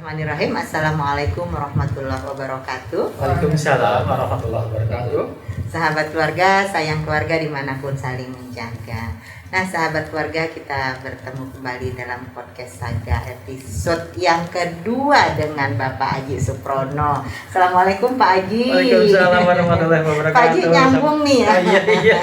Bismillahirrahmanirrahim. Assalamualaikum warahmatullahi wabarakatuh. Waalaikumsalam warahmatullahi wabarakatuh. Sahabat keluarga, sayang keluarga dimanapun saling menjaga. Nah, sahabat keluarga, kita bertemu kembali dalam podcast Saga episode yang kedua dengan Bapak Aji Suprono. Assalamualaikum Pak Aji. Waalaikumsalam warahmatullahi wabarakatuh. Pak Aji nyambung nih ya. Iya.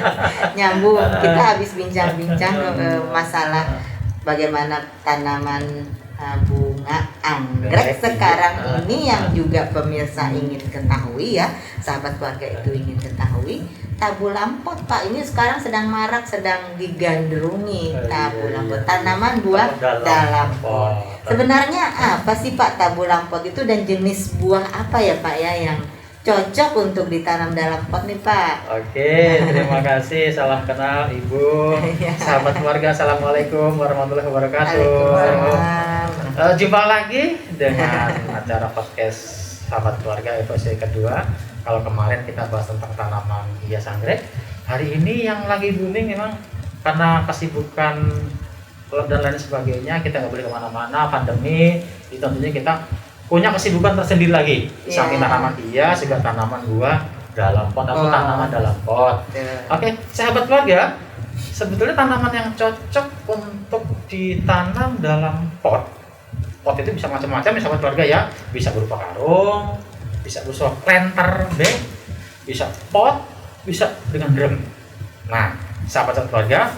Nyambung. Kita habis bincang-bincang masalah bagaimana tanaman bunga anggrek sekarang ini yang juga pemirsa ingin ketahui ya, sahabat keluarga itu ingin ketahui. Tabu lampot Pak, ini sekarang sedang marak, sedang digandrungi. Tabu lampot, tanaman buah dalam pot. Sebenarnya apa sih Pak tabu lampot itu, dan jenis buah apa ya Pak ya yang cocok untuk ditanam dalam pot nih Pak? Oke, terima kasih. Salam kenal Ibu. Sahabat keluarga, assalamualaikum warahmatullahi wabarakatuh. Jumpa lagi dengan acara podcast Sahabat Keluarga episode kedua. Kalau kemarin kita bahas tentang tanaman hias anggrek, hari ini yang lagi booming memang karena kesibukan dan lain sebagainya, kita nggak boleh kemana-mana, pandemi, itu tentunya kita punya kesibukan tersendiri lagi. Samping tanaman hias, juga tanaman buah dalam pot atau tanaman dalam pot. Oke, sahabat keluarga, sebetulnya tanaman yang cocok untuk ditanam dalam pot. Pot itu bisa macam-macam ya sahabat keluarga ya, bisa berupa karung, bisa berupa planter bag, bisa pot, bisa dengan drum. Nah, sahabat keluarga,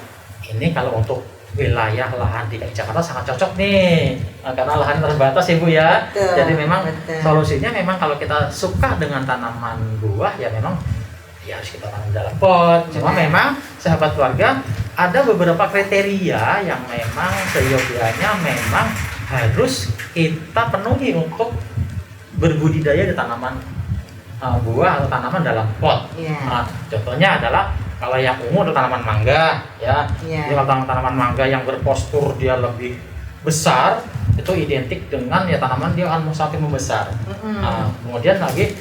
ini kalau untuk wilayah lahan di Jakarta sangat cocok nih, karena lahan terbatas ya Bu ya. Jadi memang solusinya memang kalau kita suka dengan tanaman buah ya memang ya harus kita tanam dalam pot. Cuma memang sahabat keluarga ada beberapa kriteria yang memang seyogianya memang harus kita penuhi untuk berbudidaya di tanaman buah atau tanaman dalam pot. Contohnya adalah kalau yang ungu itu tanaman mangga ya. Jadi kalau tanaman mangga yang berpostur dia lebih besar itu identik dengan ya tanaman dia akan semakin membesar. Kemudian lagi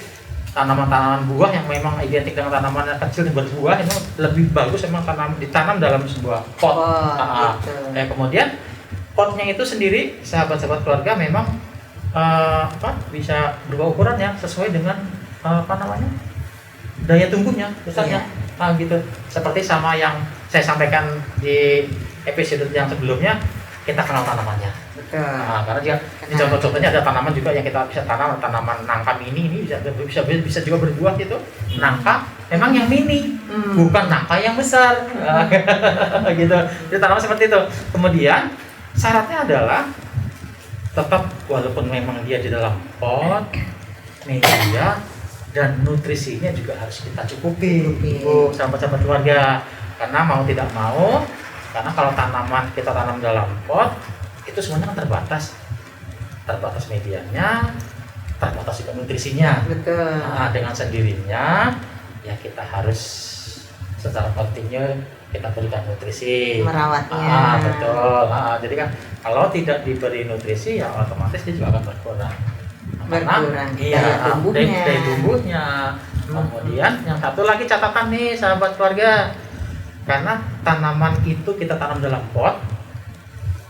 tanaman-tanaman buah yang memang identik dengan tanaman yang kecil yang berbuah itu lebih bagus memang ditanam dalam sebuah pot. Kemudian potnya itu sendiri sahabat-sahabat keluarga memang bisa berubah ukurannya sesuai dengan daya tumbuhnya besarnya. Gitu. Seperti sama yang saya sampaikan di episode yang sebelumnya, kita kenal tanamannya. Karena dia di contoh-contohnya ada tanaman juga yang kita bisa tanam, tanaman nangka mini ini bisa juga berbuah gitu. Nangka memang yang mini, bukan nangka yang besar. Gitu. Jadi tanaman seperti itu. Kemudian syaratnya adalah tetap walaupun memang dia di dalam pot, media dan nutrisinya juga harus kita cukupi, sahabat-sahabat keluarga. Karena mau tidak mau, karena kalau tanaman kita tanam dalam pot itu semuanya kan terbatas medianya, terbatas juga nutrisinya. Dengan sendirinya ya kita harus secara kontinu kita berikan nutrisi, merawatnya. Jadi kan kalau tidak diberi nutrisi ya otomatis dia juga akan berkurang daya tumbuhnya. Kemudian yang satu lagi catatan nih sahabat keluarga, karena tanaman itu kita tanam dalam pot,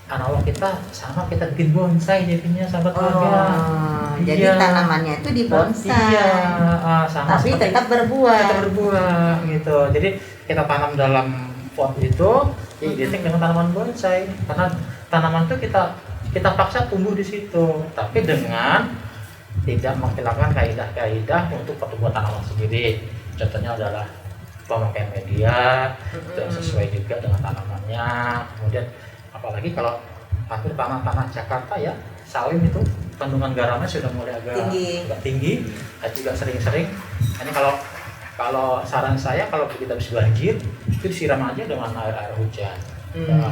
analog kita sama kita bikin bonsai jadinya sahabat keluarga. Jadi tanamannya itu di bonsai, tapi tetap berbuah gitu. Jadi kita tanam dalam pot itu identik dengan tanaman bonsai, karena tanaman itu kita paksa tumbuh di situ, tapi dengan tidak menghilangkan kaidah-kaidah untuk pertumbuhan tanaman sendiri. Contohnya adalah pemakaian media yang sesuai juga dengan tanamannya. Kemudian apalagi kalau hampir tanah-tanah Jakarta ya, sawit itu kandungan garamnya sudah mulai agak tinggi. Juga sering-sering. Ini kalau saran saya, kalau kita habis banjir itu disiram aja dengan air hujan.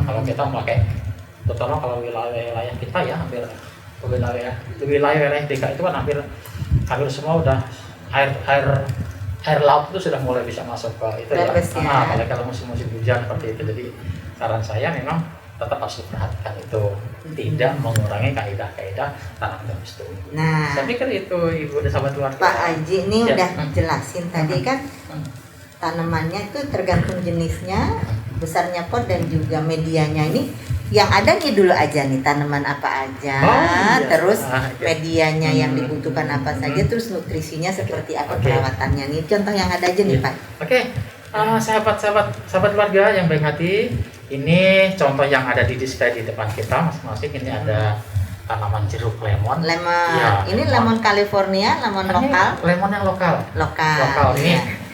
Kalau kita pakai, terutama kalau wilayah kita ya hampir wilayah DKI itu kan hampir semua udah air laut itu sudah mulai bisa masuk ke itu ya. Apalagi kalau musim hujan seperti itu. Jadi saran saya memang tetap harus diperhatikan itu, tidak mengurangi kaidah-kaidah tanam dan tumbuh. Saya pikir itu Ibu dan sahabat keluarga. Pak Aji ini udah jelasin tadi kan tanamannya itu tergantung jenisnya, besarnya pot dan juga medianya. Ini yang ada nih dulu aja nih tanaman apa aja, terus medianya yang dibutuhkan apa saja, terus nutrisinya seperti apa, perawatannya nih. Contoh yang ada aja nih Pak. Sahabat warga yang baik hati, ini contoh yang ada di display di depan kita masing-masing. Ini ada tanaman jeruk lemon. Ya, ini lemon California, lemon lokal. Lemon yang lokal. Lokal ini.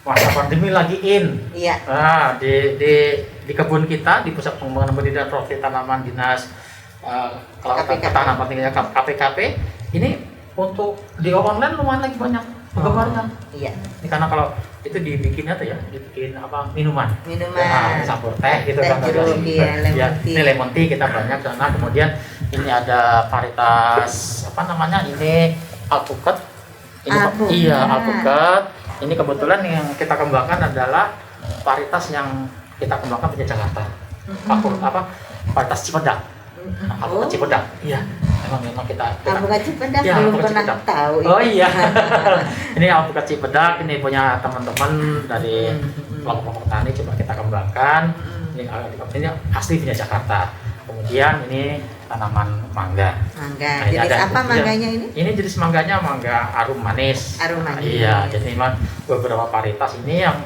Masa pandemi lagi in. Iya. Nah, di kebun kita di pusat pengembangan budidaya profil tanaman dinas tanaman tinggal KPKP ini untuk di online lumayan lagi banyak penggemarnya. Iya. Ini karena kalau itu dibikinnya tuh ya, dibikin apa minuman. Campur teh gitu kan. Ini lemon tea kita banyak karena kemudian ini ada varietas apa namanya ini alpukat. Alpukat. Ini kebetulan yang kita kembangkan adalah varietas yang kita kembangkan punya Jakarta. Varietas Cipedak. Alpukat Cipedak. Iya. Memang kita alpukat Cipedak belum pernah tahu. Oh iya. Ini alpukat Cipedak, ini punya teman-teman dari kelompok petani coba kita kembangkan. Ini asli punya Jakarta. Kemudian ini tanaman mangga. Nah, jenis apa mangganya ini? Ini jenis mangganya mangga arum manis. Arum manis. Iya, jadi memang beberapa varietas ini yang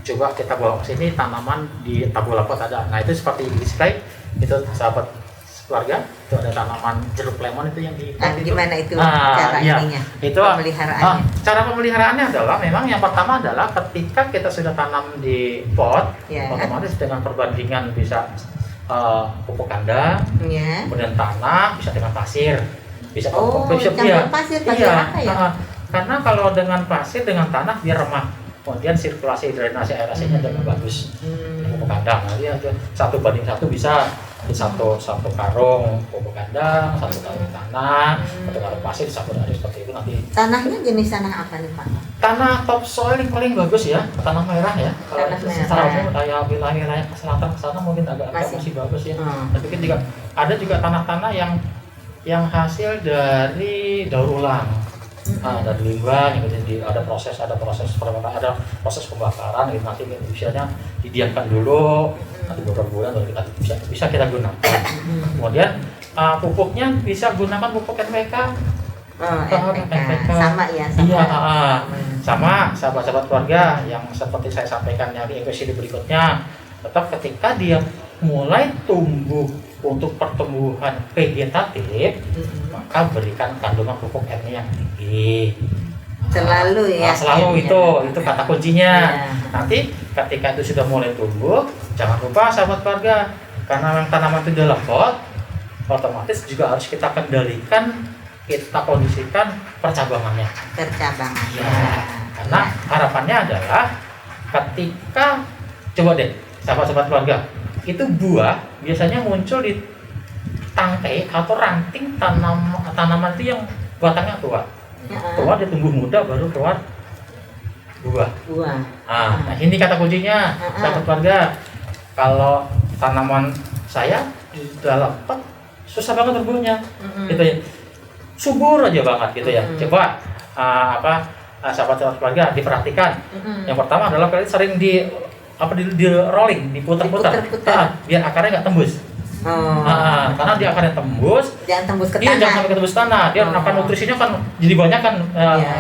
coba kita bawa ke sini tanaman di Tabulapot ada. Nah, itu seperti di display itu sahabat keluarga, itu ada tanaman jeruk lemon itu yang di gimana itu cara ininya? Itu pemeliharaannya. Cara pemeliharaannya adalah memang yang pertama adalah ketika kita sudah tanam di pot, otomatis dengan perbandingan bisa pupuk kandang, kemudian tanah, bisa dengan pasir, bisa pasir apa ya? Karena kalau dengan pasir dengan tanah dia remah, kemudian sirkulasi drainase aerasinya dengan bagus. Pupuk kandang, jadi 1:1 bisa di satu karung pupuk kandang, 1 karung tanah, 1 karung pasir dicampur aduk seperti itu nanti. Tanahnya jenis tanah apa nih Pak? Tanah topsoil yang paling bagus ya, tanah merah ya. Kalau secara umum kayak wilayah selatan ke sana mungkin agak masih bagus ya. Tapi kan juga ada juga tanah-tanah yang hasil dari daur ulang. Dari limbah, ada proses perawatan, ada proses pembakaran gitu, nanti misalnya didiamkan dulu nanti beberapa bulan baru kita bisa kita gunakan. Kemudian pupuknya bisa gunakan pupuk NPK. NPK sama ya. Iya, sama sahabat-sahabat keluarga yang seperti saya sampaikan yang di episode berikutnya. Tetap ketika dia mulai tumbuh untuk pertumbuhan vegetatif, maka berikan kandungan pupuk N-nya yang tinggi. Selalu ya. Selalu itu kata kuncinya. Nanti ketika itu sudah mulai tumbuh, jangan lupa sahabat keluarga, karena tanaman itu dalam pot, otomatis juga harus kita kendalikan, kita kondisikan percabangannya. Karena harapannya adalah ketika coba deh sahabat-sahabat keluarga, itu buah biasanya muncul di tangkai atau ranting tanaman itu yang batangnya tua. Tua dia tumbuh muda baru keluar buah. Nah ini kata kuncinya sahabat keluarga. Kalau tanaman saya di dalam pot susah banget tumbuhnya, gitu ya. Subur aja banget gitu ya. Coba sahabat-sahabat keluarga diperhatikan. Yang pertama adalah kalian sering di rolling, diputar-putar, biar akarnya nggak tembus. Karena dia akarnya tembus, jangan tembus ke tanah. Iya, jangan sampai tembus tanah. Dia akan nutrisinya kan jadi banyak kan,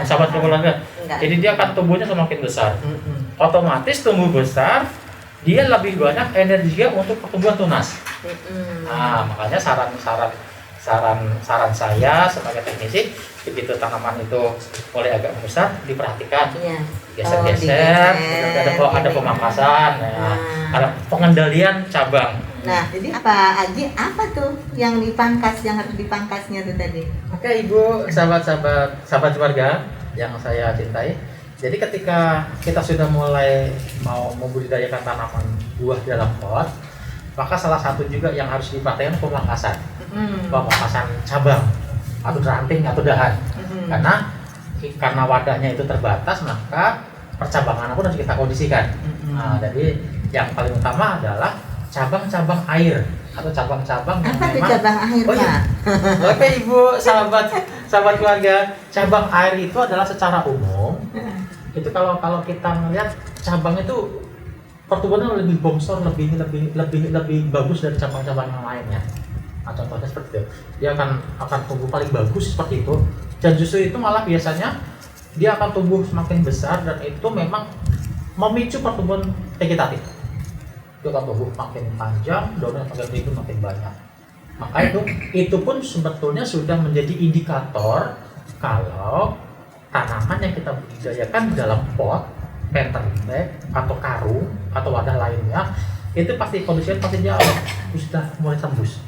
sahabat keluarga. Jadi dia akan tumbuhnya semakin besar. Otomatis tumbuh besar, dia lebih banyak energinya untuk pertumbuhan tunas. Makanya saran saya sebagai teknisi, begitu tanaman itu mulai agak besar diperhatikan, geser-geser, ada pemangkasan, ada pengendalian cabang. Nah, jadi apa tuh yang dipangkas, yang harus dipangkasnya tuh tadi? Oke, Ibu, sahabat keluarga yang saya cintai. Jadi ketika kita sudah mulai mau membudidayakan tanaman buah dalam pot, maka salah satu juga yang harus diperhatikan pemangkasan. Pemangkasan cabang atau ranting atau dahan. Karena wadahnya itu terbatas, maka percabangan pun harus kita kondisikan. Jadi yang paling utama adalah cabang-cabang air atau cabang-cabang yang apa itu cabang air, Pak? Oke, Ibu, sahabat keluarga, cabang air itu adalah secara umum itu kalau kita melihat cabang itu pertumbuhannya lebih bongsor, lebih bagus dari cabang-cabang yang lainnya. Nah, contohnya seperti itu. Dia akan tumbuh paling bagus seperti itu. Dan justru itu malah biasanya dia akan tumbuh semakin besar dan itu memang memicu pertumbuhan vegetatif. Itu akan tumbuh makin panjang, daunnya makin banyak. Maka itu pun sebetulnya sudah menjadi indikator kalau tanaman yang kita budidayakan dalam pot, paper bag atau karung atau wadah lainnya itu pasti kondisinya pasti dia sudah mulai tembus.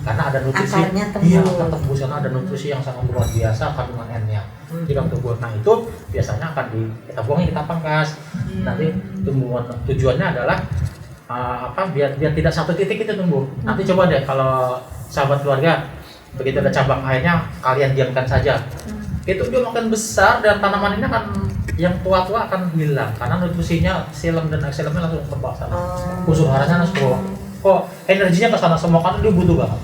Karena ada nutrisi, iya tembus karena ada nutrisi yang sangat luar biasa kandungan N-nya di dalam tubuh. Nah itu biasanya akan kita buang, kita pangkas. Nanti tujuannya adalah biar tidak satu titik itu tumbuh. Nanti coba deh kalau sahabat keluarga begitu ada cabang airnya kalian diamkan saja. Itu dia makin besar dan tanaman ini akan yang tua-tua akan hilang karena nutrisinya silem dan ekselemnya langsung berbawa sana. Unsur haranya langsung energinya ke sana semua karena dia butuh banget.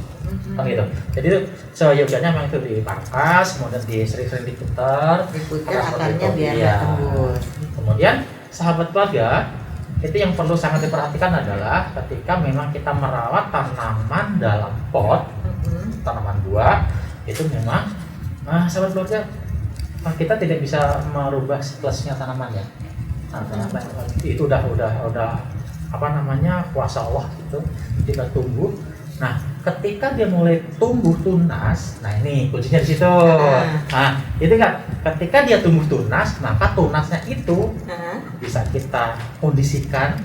Kan gitu. Jadi seyogyanya memang itu dipangkas, kemudian sering-sering diputar akarnya biar tembus. Kemudian sahabat keluarga itu yang perlu sangat diperhatikan adalah ketika memang kita merawat tanaman dalam pot, tanaman buah itu memang sahabat keluarga kita tidak bisa merubah siklusnya tanaman ya. Itu udah kuasa Allah gitu, kita tumbuh. Nah, ketika dia mulai tumbuh tunas, nah ini kuncinya di situ. Nah, itu kan ketika dia tumbuh tunas, maka tunasnya itu bisa kita kondisikan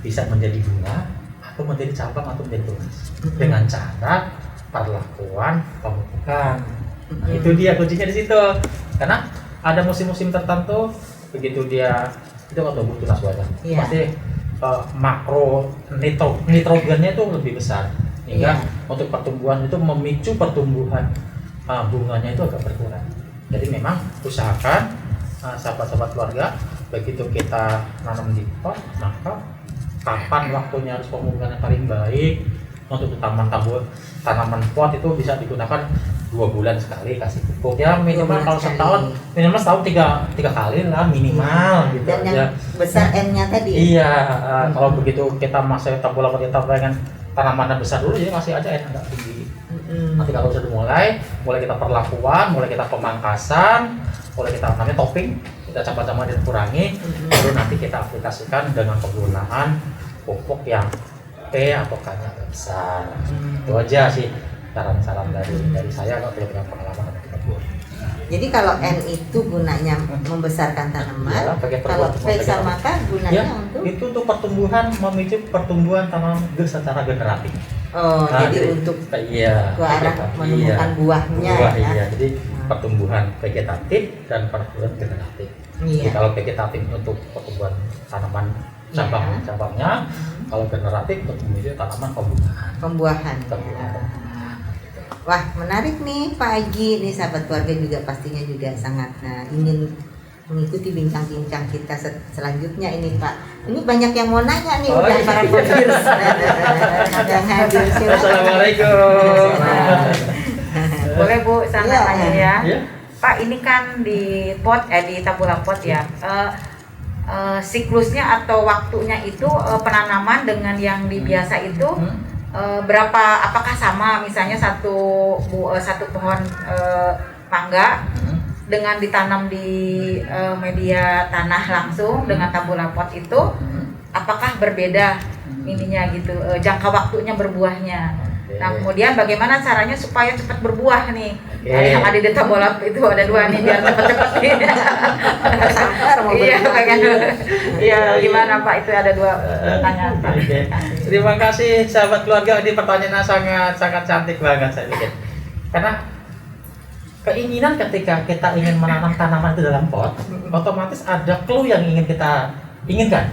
bisa menjadi bunga atau menjadi cabang atau menjadi tunas dengan cara perlakuan pemupukan. Nah, itu dia kuncinya di situ. Karena ada musim-musim tertentu begitu dia itu kan tumbuh tunas buahnya. Pasti makro nitrogennya itu lebih besar hingga untuk pertumbuhan itu memicu pertumbuhan bunganya itu agak berkurang. Jadi memang usahakan sahabat-sahabat keluarga begitu kita nanam di pot, maka kapan waktunya harus pemupukan yang paling baik untuk tanaman pot itu bisa digunakan 2 bulan sekali kasih pupuk ya minimal kalau setahun minimal setahun tiga kali lah minimal gitu. Dan yang besar N-nya tadi. Iya, kalau begitu kita masih tabula kita pengen tanamannya besar dulu jadi masih aja N agak tinggi. Nanti kalau sudah mulai kita perlakuan, mulai kita pemangkasan, mulai kita namanya topping, kita campur-campur dan kurangi, baru nanti kita aplikasikan dengan penggunaan pupuk yang P atau K-nya besar. Itu aja sih saran-saran dari saya kalau dengan pengalaman yang kita buat. Jadi kalau N itu gunanya membesarkan tanaman, kalau P sama K gunanya untuk pertumbuhan, memicu pertumbuhan tanaman secara generatif. Jadi untuk ke arah menumbuhkan buahnya. Iya, jadi pertumbuhan vegetatif dan pertumbuhan generatif. Jadi kalau vegetatif untuk pertumbuhan tanaman cabang-cabangnya, kalau generatif untuk memicu tanaman pembuahan. Wah, menarik nih Pak Haji, nih sahabat keluarga juga pastinya juga sangat ingin mengikuti bincang-bincang kita selanjutnya ini Pak. Ini banyak yang mau nanya nih para pemirsa yang hadir. Assalamualaikum. Boleh Bu, sangat tanya ya. Pak, ini kan di pot di tabula pot ya. Siklusnya atau waktunya itu penanaman dengan yang biasa itu berapa, apakah sama misalnya satu pohon mangga dengan ditanam di media tanah langsung dengan tabula pot itu apakah berbeda ininya gitu, jangka waktunya berbuahnya. Nah kemudian bagaimana caranya supaya cepat berbuah nih? Yang ada di tabula itu ada 2 nih biar cepat-cepat nih. Iya, gimana Pak, itu ada 2 pertanyaan Pak. Terima kasih sahabat keluarga, ini pertanyaannya sangat cantik banget saya pikir. Karena keinginan ketika kita ingin menanam tanaman itu dalam pot, otomatis ada clue yang ingin kita inginkan.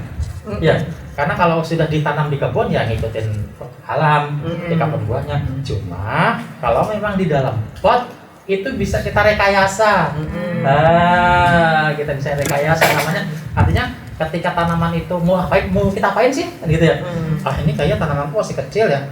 Ya, karena kalau sudah ditanam di kebun ya ngikutin alam, di kebun buahnya. Cuma kalau memang di dalam pot itu bisa kita rekayasa. Kita bisa rekayasa namanya. Artinya ketika tanaman itu mau kita apain sih gitu ya. Ini kayaknya tanamanku masih kecil ya.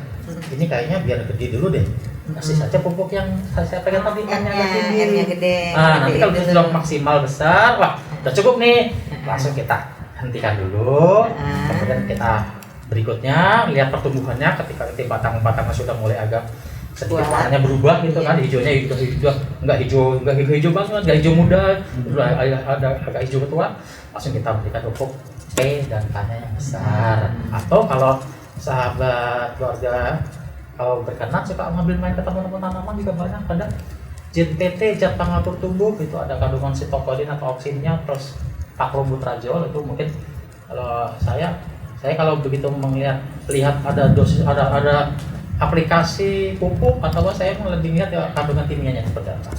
Ini kayaknya biar gede dulu deh. Kasih saja pupuk yang saya pengen tadi N-nya gede. Nanti kalau sudah maksimal besar, wah udah cukup nih. Langsung kita hentikan dulu, kemudian kita berikutnya lihat pertumbuhannya ketika batang-batangnya sudah mulai agak sedikit warnanya berubah gitu kan, hijaunya hijau nggak hijau banget, nggak hijau muda, agak hijau tua, langsung kita berikan pupuk P dan K-nya yang besar. Atau kalau sahabat keluarga kalau berkenan suka ngambil main ke teman-teman tanaman juga banyak, ada JPT, zat pengatur tumbuh, itu ada kandungan sitokolin atau oksinnya, terus Paclobutrazol. Itu mungkin kalau saya kalau begitu lihat ada dosis, ada aplikasi pupuk atau apa, saya lebih lihat ya kandungan kimianya seperti apa.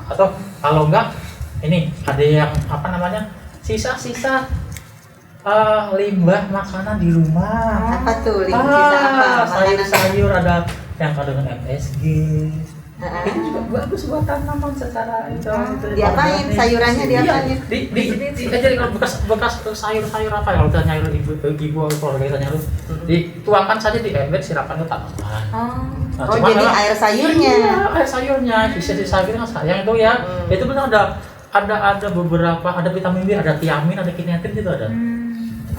Atau kalau enggak, ini ada yang apa namanya, sisa-sisa limbah makanan di rumah. Apa tuh sisa apa? Sayur-sayur ada yang kandungan MSG. Itu juga bagus buat tanaman secara itu. Diapain sayurannya, diapain? Jadi kalau bekas sayur-sayur apa ya, udah nyayur ibu keluarga kita nyayur, dituangkan saja di embed, siramkan ke tanaman. Jadi air sayurnya. Iya, air sayurnya, sisa-sisa gitu kan sayang itu ya. Itu benar ada beberapa, ada vitamin B, ada tiamin, ada kinetin gitu ada.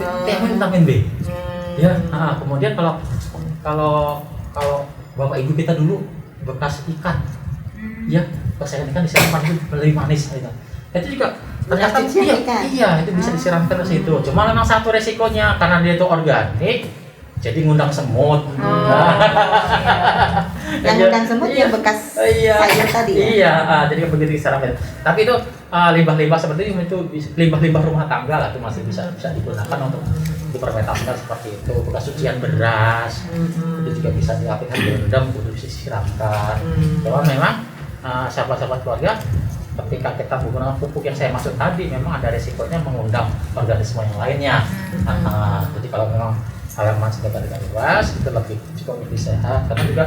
Tiamin, vitamin B. Ya, kemudian kalau bapak ibu kita dulu bekas ikan, ya bekas ikan disiramkan itu lebih manis gitu. Itu juga ternyata itu bisa disiramkan ke situ. Cuma memang satu resikonya karena dia itu organik, jadi ngundang semut. Yang ngundang semut yang bekas sayur tadi. Iya, jadi begitu disiramkan. Tapi itu limbah-limbah seperti itu limbah-limbah rumah tangga lah, itu masih bisa digunakan untuk dipermetaskan seperti itu. Bekas cucian beras itu juga bisa diaplikasikan, direndam, kudu disiramkan. Cuma memang sahabat-sahabat keluarga, ketika kita menggunakan pupuk yang saya maksud tadi, memang ada resikonya mengundang organisme yang lainnya. Jadi kalau memang halaman sudah agak luas, itu cukup lebih sehat. Karena juga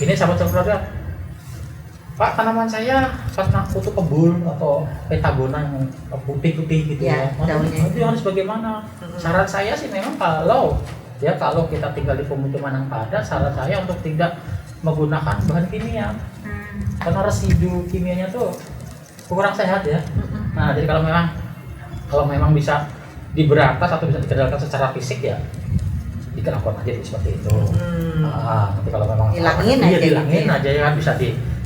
ini sahabat-sahabat keluarga, Pak, tanaman saya pas kutu kebul atau petagona yang putih-putih gitu ya. Itu harus bagaimana? Saran saya sih memang kalau kita tinggal di pemukiman yang padat, saran saya untuk tidak menggunakan bahan kimia. Karena residu kimianya tuh kurang sehat ya. Nah, jadi kalau memang bisa diberantas atau bisa dikendalikan secara fisik ya, dilakukan aja seperti itu. Nanti kalau memang hilangin aja ya, bisa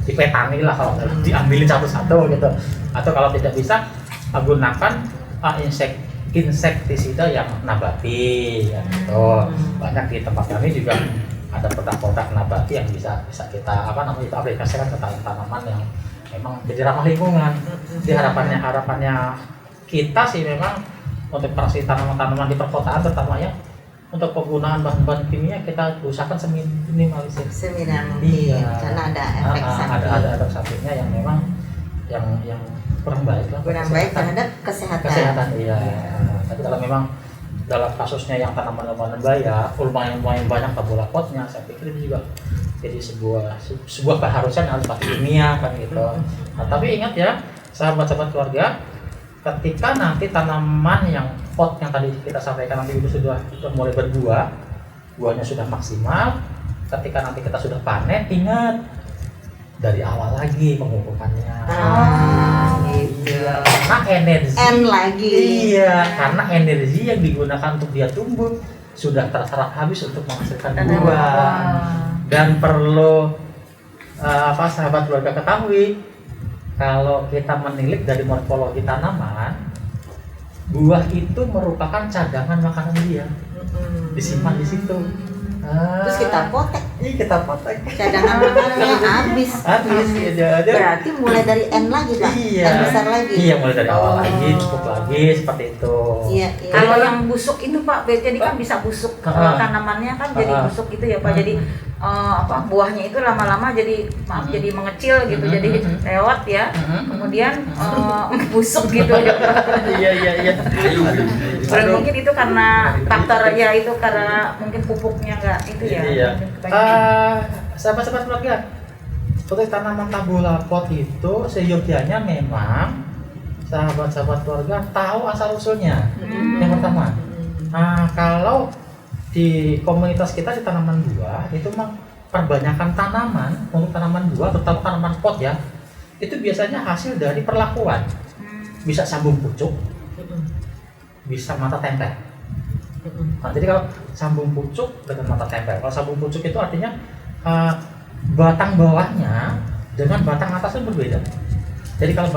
dipetani lah, kalau diambilin satu-satu gitu. Atau kalau tidak bisa, gunakan insektisida yang nabati ya, gitu. Banyak di tempat kami juga ada produk-produk nabati yang bisa kita itu aplikasikan ke tanaman yang memang jadi ramah lingkungan. Jadi harapannya kita sih memang untuk operasi tanaman-tanaman di perkotaan terutama ya, untuk penggunaan bahan-bahan kimia kita usahakan seminimalisir. Iya. Karena ada efek samping. Ada efek sampingnya yang memang yang kurang baik lah. Kurang baik terhadap kesehatan. Iya. Tapi kalau memang dalam kasusnya yang tanaman bahaya, lumayan banyak tabula potnya, saya pikir itu juga jadi sebuah keharusan harus pakai kimia kan gitu. Nah, tapi ingat ya, sahabat-sahabat keluarga, ketika nanti tanaman yang pot yang tadi kita sampaikan nanti itu sudah mulai berbuah, buahnya sudah maksimal, ketika nanti kita sudah panen, ingat dari awal lagi pemupukannya. Gitu. Karena energi lagi. Iya, karena energi yang digunakan untuk dia tumbuh sudah terserap habis untuk menghasilkan buah. Dan perlu sahabat keluarga ketahui, kalau kita menilik dari morfologi tanaman, buah itu merupakan cadangan makanan dia, disimpan di situ. Terus kita potek. Iya, kita potek. Cadangan makanannya habis. Berarti mulai dari N lagi, Pak. Iya. N besar lagi. Iya, mulai dari awal lagi, pupuk lagi seperti itu. Iya. Kalau yang busuk itu Pak, jadi kan bisa busuk tanamannya kan jadi busuk gitu ya Pak. Jadi buahnya itu lama-lama jadi jadi mengecil gitu, jadi lewat ya, kemudian busuk gitu. Iya. Mungkin itu karena faktor ya, itu karena mungkin pupuknya nggak itu ya. Iya. Sahabat-sahabat keluarga, untuk tanaman tabula pot itu seyogianya memang sahabat-sahabat keluarga tahu asal usulnya. Yang pertama, kalau di komunitas kita di tanaman buah itu memang perbanyakan tanaman untuk tanaman buah, terutama tanaman pot ya, itu biasanya hasil dari perlakuan. Bisa sambung pucuk, bisa mata tempel. Nah, jadi kalau sambung pucuk dengan mata tempel. Kalau sambung pucuk itu artinya batang bawahnya dengan batang atasnya berbeda. Jadi kalau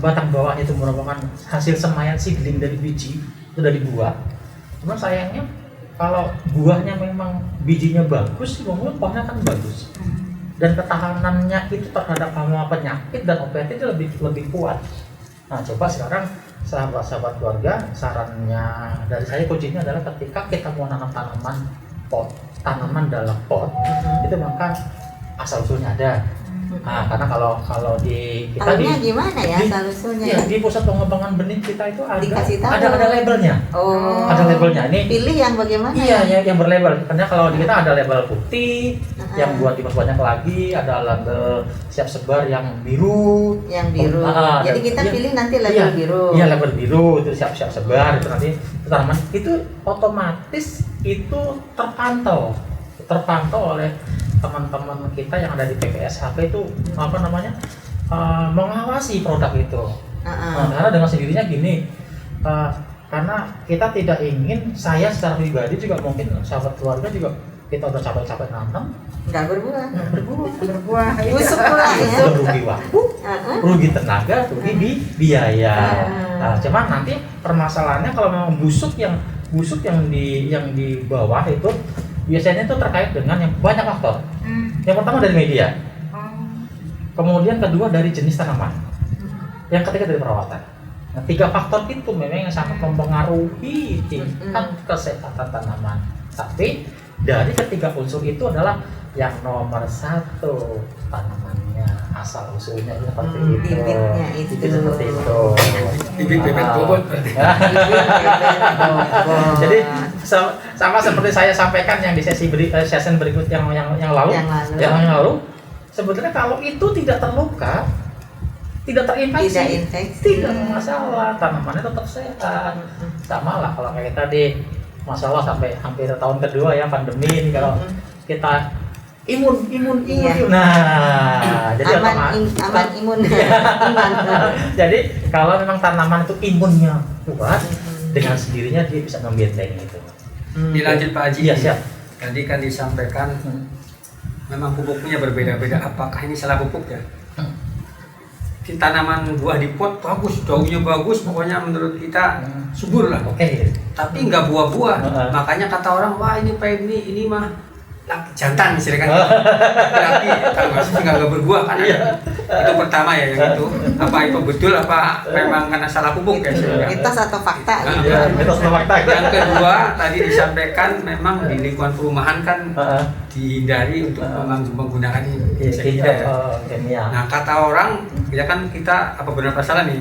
batang bawah itu merupakan hasil semaian seedling dari biji, itu dari buah. Cuma sayangnya kalau buahnya memang bijinya bagus, buahnya kan bagus. Dan ketahanannya itu terhadap hama penyakit dan OPT itu lebih kuat. Nah, coba sekarang sahabat-sahabat keluarga, sarannya dari saya kuncinya adalah ketika kita mau nanam tanaman dalam pot, itu maka asal usulnya ada. Nah, karena kalau di kita tahunya gimana ya asal usulnya? Ya, di pusat pengembangan benih kita itu Dikasih tahu. ada labelnya. Oh. Ada labelnya. Ini Pilih yang bagaimana? Iya, yang berlabel. Karena kalau di kita ada label putih yang buat diperbanyak lagi, ada label siap sebar yang biru. Yang biru. Jadi kita pilih nanti label biru. Iya, label biru itu siap sebar itu nanti tanaman itu otomatis itu terpantau oleh teman-teman kita yang ada di PPSHP itu mengawasi produk itu. Nah, karena dengan sendirinya gini, karena kita tidak ingin, saya secara pribadi juga mungkin sahabat keluarga juga kita udah capek-capek nanam nggak berbuah. Busuk pula ya. Rugi waktu, rugi tenaga, rugi biaya. Nah, cuman nanti permasalahannya kalau memang busuk yang di bawah itu biasanya itu terkait dengan yang banyak faktor. Yang pertama dari media, kemudian kedua dari jenis tanaman, yang ketiga dari perawatan. Nah, 3 faktor itu memang yang sangat mempengaruhi tingkat kesehatan tanaman. Tapi dari ketiga unsur itu adalah yang nomor 1 tanamannya, asal usulnya seperti itu. Bibitnya itu. Seperti itu. Bibit bebek bobot. Jadi sama seperti saya sampaikan yang di session berikut yang lalu, sebetulnya kalau itu tidak terluka, tidak terinfeksi, tidak masalah, tanamannya tetap sehat. Sama lah kalau kayak tadi masalah sampai hampir tahun kedua ya pandemi ini, kalau kita imun. Nah, jadi aman imun. Jadi kalau memang tanaman itu imunnya kuat, dengan sendirinya dia bisa membentengi itu. Dilanjut Pak Haji. Iya, siap. Tadi kan disampaikan memang pupuknya berbeda-beda. Apakah ini salah pupuk ya? Di tanaman buah di pot bagus, daunnya bagus, pokoknya menurut kita subur lah. Oke. Tapi nggak buah-buah. Makanya kata orang, wah ini Pak ini mah jantan misalkan. Laki kalau masih nggak berbuah kan. Itu pertama ya yang itu. Apa itu betul apa memang karena salah pupuk ya? Mitos atau fakta? Mitos atau fakta. Yang kedua tadi disampaikan memang di lingkungan perumahan kan dihindari untuk menggunakan kimia. Nah, kata orang ya kan kita apa benar salah nih?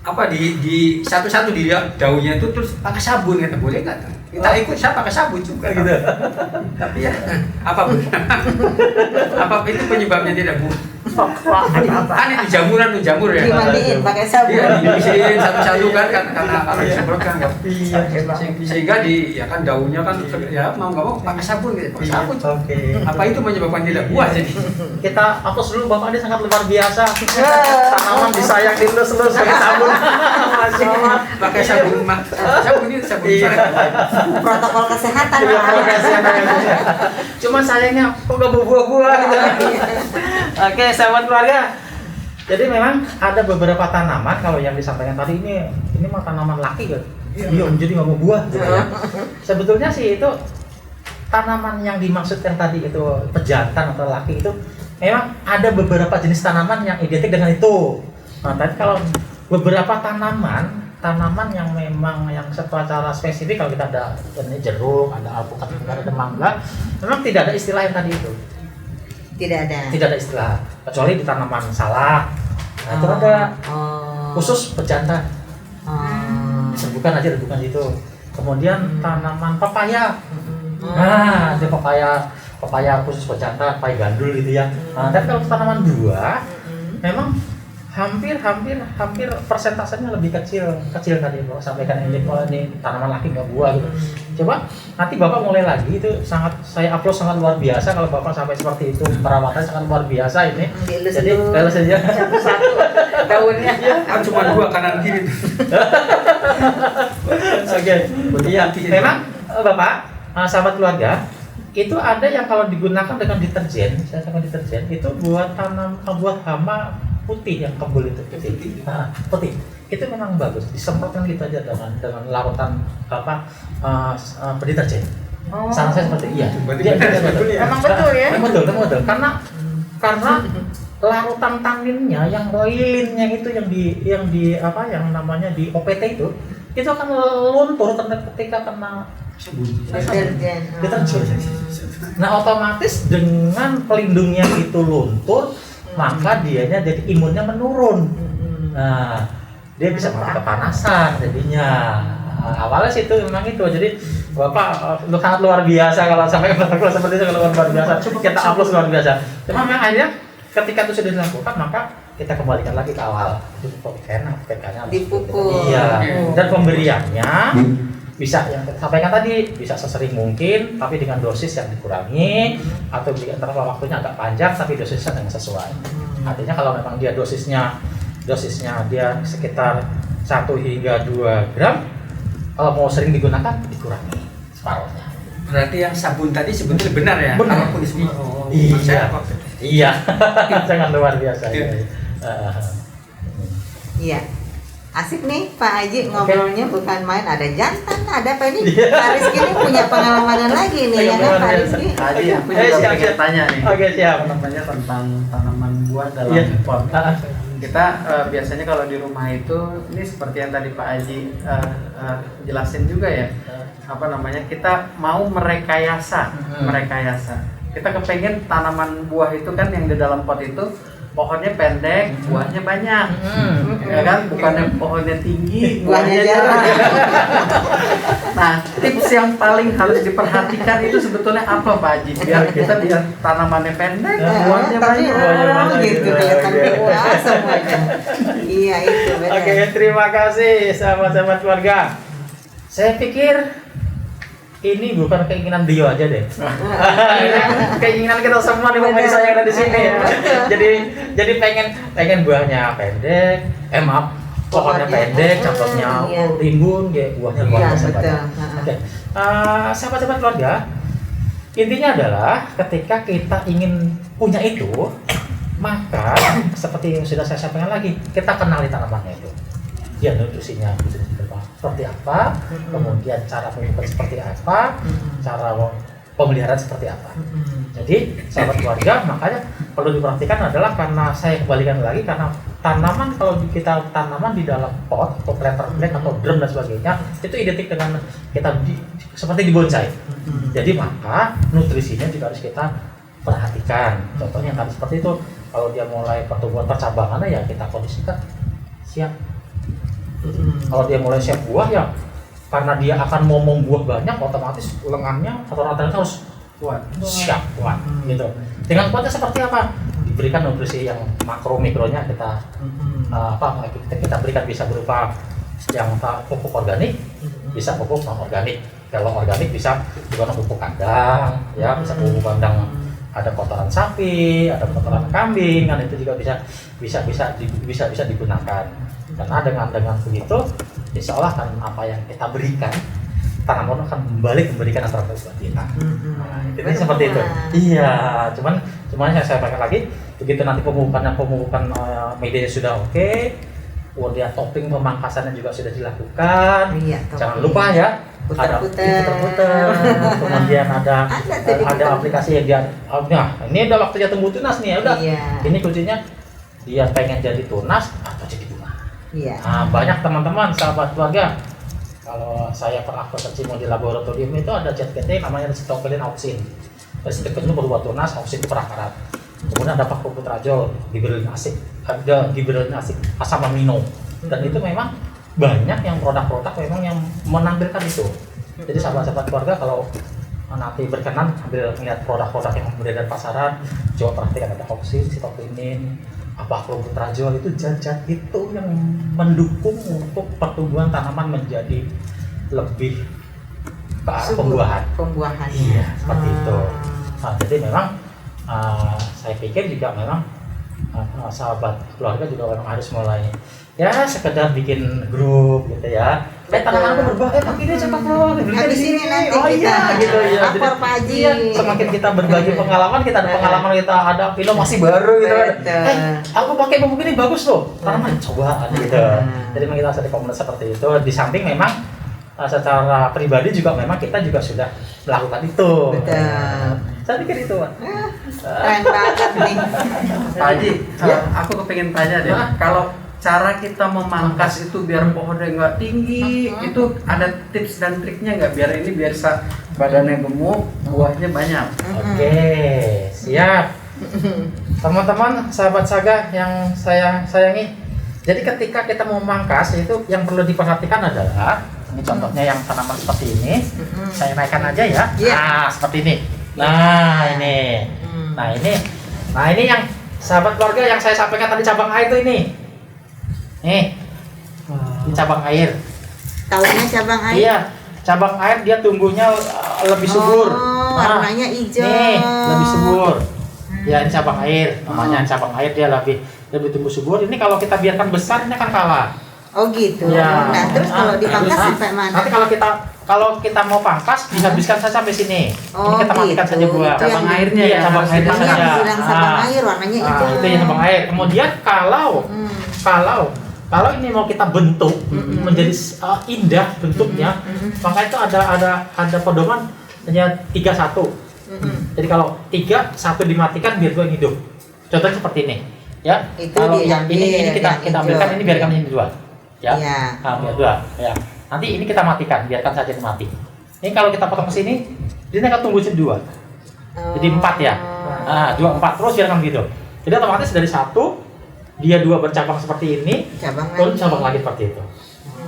Apa di satu-satu di daunnya itu terus pakai sabun, kata boleh nggak? Kita ikut, saya pakai sabun juga gitu. Tapi ya apa itu penyebabnya tidak Bu? Kan itu jamuran tuh jamur ya. Dimandiin pakai sabun. Iya, dibersihin satu-satu kan karena kalau disemprotkan kan. Sehingga ya kan daunnya kan ya mau nggak mau pakai sabun gitu. Pakai sabun. Oke. Apa itu menyebabkan tidak buah jadi? Kita hapus dulu, Bapak ini sangat luar biasa. Tanaman disayang dilus-lus pakai sabun. Masya Allah. Pakai sabun ini sabun. Protokol kesehatan. Cuma sayangnya kok nggak buah-buah gitu. Oke, sahabat keluarga. Jadi memang ada beberapa tanaman kalau yang disampaikan tadi ini mah tanaman laki kan. Iya, jadi nggak mau buah gitu ya. Sebetulnya sih itu tanaman yang dimaksud yang tadi itu pejantan atau laki itu memang ada beberapa jenis tanaman yang identik dengan itu. Nah, tadi kalau beberapa tanaman yang memang yang secara spesifik, kalau kita ada jeruk, ada alpukat, ada mangga, memang tidak ada istilah yang tadi itu. Tidak ada istilah, kecuali di tanaman salak. Nah, itu ada khusus pejantan. Bukan itu. Kemudian tanaman pepaya. Nah, ada pepaya khusus pejantan, pepaya gandul gitu ya. Nah, tapi kalau tanaman buah, memang hampir persentasenya lebih kecil tadi Bapak sampaikan ini kalau ini tanaman laki nggak buah gitu. Coba nanti Bapak mulai lagi itu saya upload sangat luar biasa kalau Bapak sampai seperti itu, perawatan sangat luar biasa ini. Jadi kalau saja satu daunnya. Kan cuma 2 kanan kiri. Oke. Iya, memang Bapak sahabat keluarga itu ada yang kalau digunakan dengan deterjen, saya sama deterjen itu buat buat hama putih yang kebul itu putih itu memang bagus disemprotkan gitu aja dengan larutan deterjen. Saran saya seperti iya. Memang betul ya. Betul karena larutan tanninnya yang lilinnya itu yang namanya di OPT itu akan luntur ketika kena deterjen. Nah otomatis dengan pelindungnya itu luntur, maka dianya jadi imunnya menurun. Nah, dia bisa mati kepanasan jadinya. Awalnya sih itu memang itu. Jadi Bapak sangat luar biasa kalau sampai keluar seperti itu, kalau luar biasa. Kita upload luar biasa. Cuma memang akhirnya ketika itu sudah dilakukan, maka kita kembalikan lagi ke awal. Itu enak, PK-nya dipupuk. Iya. Dan pemberiannya bisa yang kita sampaikan tadi, bisa sesering mungkin tapi dengan dosis yang dikurangi, atau jika interval waktunya agak panjang tapi dosisnya dengan sesuai. Artinya kalau memang dia dosisnya dia sekitar 1 hingga 2 gram, kalau mau sering digunakan dikurangi separuhnya. Berarti yang sabun tadi sebetulnya benar ya? Benar. Iya. Sangat luar biasa. Iya. Asik nih Pak Haji ngobrolnya, bukan main, ada jantan, ada apa ini? Pak Rizky ini punya pengalaman lagi nih ya kan Pak Rizky? Haji, aku juga pengen tanya nih. Oke, siap. Namanya tentang tanaman buah dalam pot. Kita biasanya kalau di rumah itu, ini seperti yang tadi Pak Haji jelasin juga ya. Kita mau merekayasa. Kita kepengen tanaman buah itu kan yang di dalam pot itu pohonnya pendek, buahnya banyak, ya kan? Bukannya pohonnya tinggi, buahnya jarang. Nah, tips yang paling harus diperhatikan itu sebetulnya apa Pak Haji? Biar tanamannya pendek, buahnya banyak. Gitu kelihatan buah semuanya. Iya itu benar. Oke, terima kasih sahabat-sahabat keluarga. Saya pikir ini bukan keinginan Dio aja deh. Keinginan kita semua di pemirsa yang ada di sini ya. Jadi pengen buahnya pendek, pohonnya pendek, contohnya rimbun, ya buahnya luar biasa banyak. Oke, sahabat-sahabat keluarga, intinya adalah ketika kita ingin punya itu, maka seperti yang sudah saya sampaikan lagi, kita kenali tanamannya itu. Dia nutrisinya seperti apa, kemudian cara penyusupan seperti apa, cara pemeliharaan seperti apa. Jadi sahabat keluarga, makanya perlu diperhatikan adalah karena saya kembalikan lagi, karena tanaman kalau kita tanaman di dalam pot atau planter bag atau drum dan sebagainya itu identik dengan kita seperti di bonsai. Jadi maka nutrisinya juga harus kita perhatikan. Contohnya tadi seperti itu, kalau dia mulai pertumbuhan percabangannya ya kita kondisikan siap. Kalau dia mulai siap buah ya, karena dia akan momong buah banyak, otomatis lengannya atau rantangannya harus siap kuat gitu. Dengan kuatnya seperti apa? Diberikan nutrisi yang makro-mikronya kita kita berikan, bisa berupa yang pupuk organik, bisa pupuk non organik. Kalau organik bisa juga pupuk kandang, ya bisa pupuk kandang, ada kotoran sapi, ada kotoran kambing, kan itu juga bisa digunakan. Karena dengan begitu, insya Allah kan apa yang kita berikan, tanaman akan kembali memberikan antara buat kita. Ini seperti itu. Iya, cuman saya pakai lagi, begitu nanti pemupukan medianya sudah oke, kemudian topping pemangkasannya juga sudah dilakukan. Jangan lupa ya, putar-putar. Kemudian ada aplikasi yang dia, ini udah waktunya tumbuh tunas nih ya, udah. Ini kuncinya dia pengen jadi tunas atau jadi bunga. Nah, banyak teman-teman sahabat keluarga, kalau saya pernah berkecimpung di laboratorium itu ada zat PT namanya resitokelin auksin. Resitokelin itu berbuat tunas, auksin itu perakaran. Kemudian ada pakoputrazol, gibberellin asik, ada gibberellin asik, asam amino. Dan itu memang banyak yang produk-produk memang yang menampilkan itu. Jadi sahabat-sahabat keluarga, kalau nanti berkenan ambil melihat produk-produk yang beredar pasaran, coba perhatikan ada oksin, sitokinin, baclobutrajol, itu zat-zat itu yang mendukung untuk pertumbuhan tanaman menjadi lebih ke arah pembuahannya. Iya, seperti itu. Nah, jadi memang saya pikir juga memang sahabat keluarga juga memang harus mulai ya sekedar bikin grup gitu ya. Tanamanku berbuah, Pak ini cepat loh. Habis ini nanti oh kita iya gitu ya. lapor Pak Haji. Iya, semakin kita berbagi pengalaman, kita ada pengalaman, kita ada film masih baru gitu. Aku pakai pupuk ini bagus loh. Tanaman coba gitu. Jadi memang kita harus ada komunitas seperti itu. Di samping memang secara pribadi juga memang kita juga sudah melakukan itu. Betul. Saya pikir itu, Pak. Keren banget nih. Pak Haji, aku kepengen tanya deh, kalau cara kita memangkas itu biar pohonnya nggak tinggi, itu ada tips dan triknya nggak biar badannya gemuk, buahnya banyak? Oke, siap. Teman-teman, sahabat Saga yang saya sayangi, jadi ketika kita mau memangkas itu yang perlu diperhatikan adalah ini contohnya yang tanaman seperti ini. Saya naikkan aja ya. Nah, seperti ini. Nah, ini. Nah, ini yang sahabat keluarga yang saya sampaikan tadi cabang air itu ini. Nih. Ini cabang air. Taunya cabang air? Iya, cabang air dia tumbuhnya lebih subur. Warnanya hijau. Nih, lebih subur. Ya, ini cabang air. Namanya cabang air, dia lebih tumbuh subur. Ini kalau kita biarkan besar ini akan kalah. Oh gitu. Ya. Nah, terus kalau dipangkas sampai mana? Nanti kalau kita mau pangkas dihabiskan saja sampai sini. Oh, ini kita matikan gitu. saja buah. Itu cabang yang airnya Iya, ya. cabang airnya Ini saja. yang bilang cabang air warnanya hijau. Itu yang cabang air. Kemudian kalau ini mau kita bentuk menjadi indah bentuknya, maka itu ada pedoman hanya 3-1. Jadi kalau 3-1 dimatikan biar 2 yang hidup. Contohnya seperti ini. Ya. Itu Kalau yang diambil, ini kita yang ambilkan, hijau. ini biarkan ini 2. Ya. Iya. Nah, biar 2. Ya. Nanti ini kita matikan, biarkan saja ini mati. Ini kalau kita potong ke sini, dia akan tumbuh jadi 2. Jadi 4 ya. Nah, 2 4 terus biarkan gitu. Jadi otomatis dari 1 dia 2 bercabang seperti ini, terus cabang lagi seperti itu.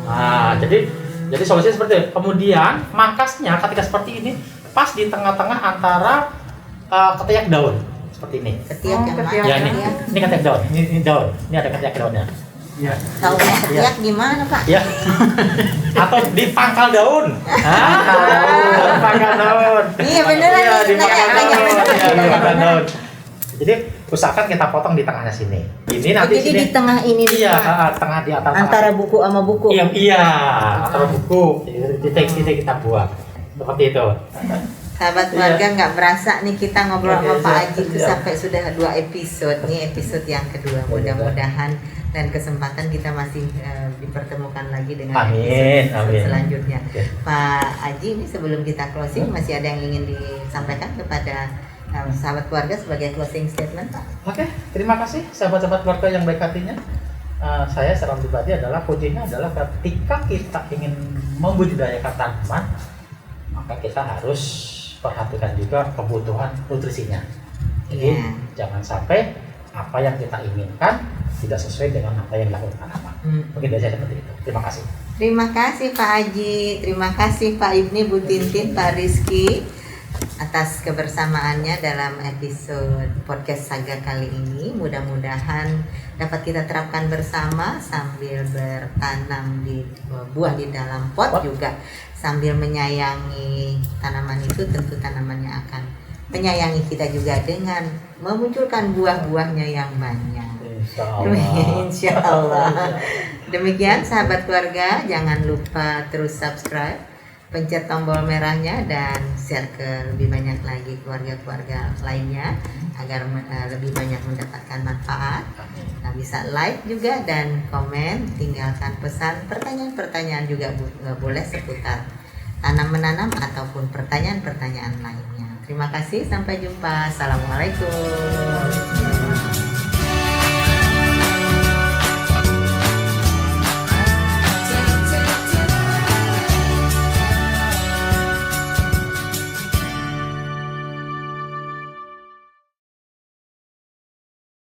Nah, jadi solusinya seperti itu. Kemudian mangkasnya ketika seperti ini pas di tengah-tengah antara ketiak daun seperti ini. Ketiak yang mana? Ya ini ketiak daun. Ini daun. Ini ada ketiak daunnya. Ya. Tahu ketiak gimana, Pak? Ya. Atau di pangkal daun. Di pangkal daun. Iya beneran. Iya, di pangkal Tanya daun. beneran. Iya, di pangkal daun. Jadi usahakan kita potong di tengahnya sini. Ini nanti Jadi sini. di tengah ini nih, Iya, Pak. tengah di atas. Antara buku sama buku. Iya, antara buku. Titik kita buat. Seperti itu. Sahabat keluarga nggak berasa nih kita ngobrol sama Iya, Pak Haji itu iya. sampai sudah 2 episode. Ini episode yang kedua. Mudah-mudahan dan kesempatan kita masih dipertemukan lagi dengan Amin, episode amin. selanjutnya. Oke. Pak Haji, ini sebelum kita closing masih ada yang ingin disampaikan kepada sahabat keluarga sebagai closing statement, Pak? Oke, terima kasih sahabat-sahabat keluarga yang baik hatinya. Saya secara pribadi adalah kuncinya adalah ketika kita ingin membudidayakan tanaman, maka kita harus perhatikan juga kebutuhan nutrisinya. Jadi jangan sampai apa yang kita inginkan tidak sesuai dengan apa yang dilakukan tanaman. Mungkin dari saya seperti itu. Terima kasih. Terima kasih Pak Haji, terima kasih Pak Ibni, Bu Tintin, Pak Rizky atas kebersamaannya dalam episode podcast Saga kali ini. Mudah-mudahan dapat kita terapkan bersama sambil bertanam di buah di dalam pot juga sambil menyayangi tanaman itu, tentu tanamannya akan menyayangi kita juga dengan memunculkan buah-buahnya yang banyak. Insya Allah. Demikian sahabat keluarga, jangan lupa terus subscribe, pencet tombol merahnya dan share ke lebih banyak lagi keluarga-keluarga lainnya agar lebih banyak mendapatkan manfaat. Nah, bisa like juga dan komen, tinggalkan pesan, pertanyaan-pertanyaan juga boleh seputar tanam menanam ataupun pertanyaan-pertanyaan lainnya. Terima kasih, sampai jumpa. Assalamualaikum.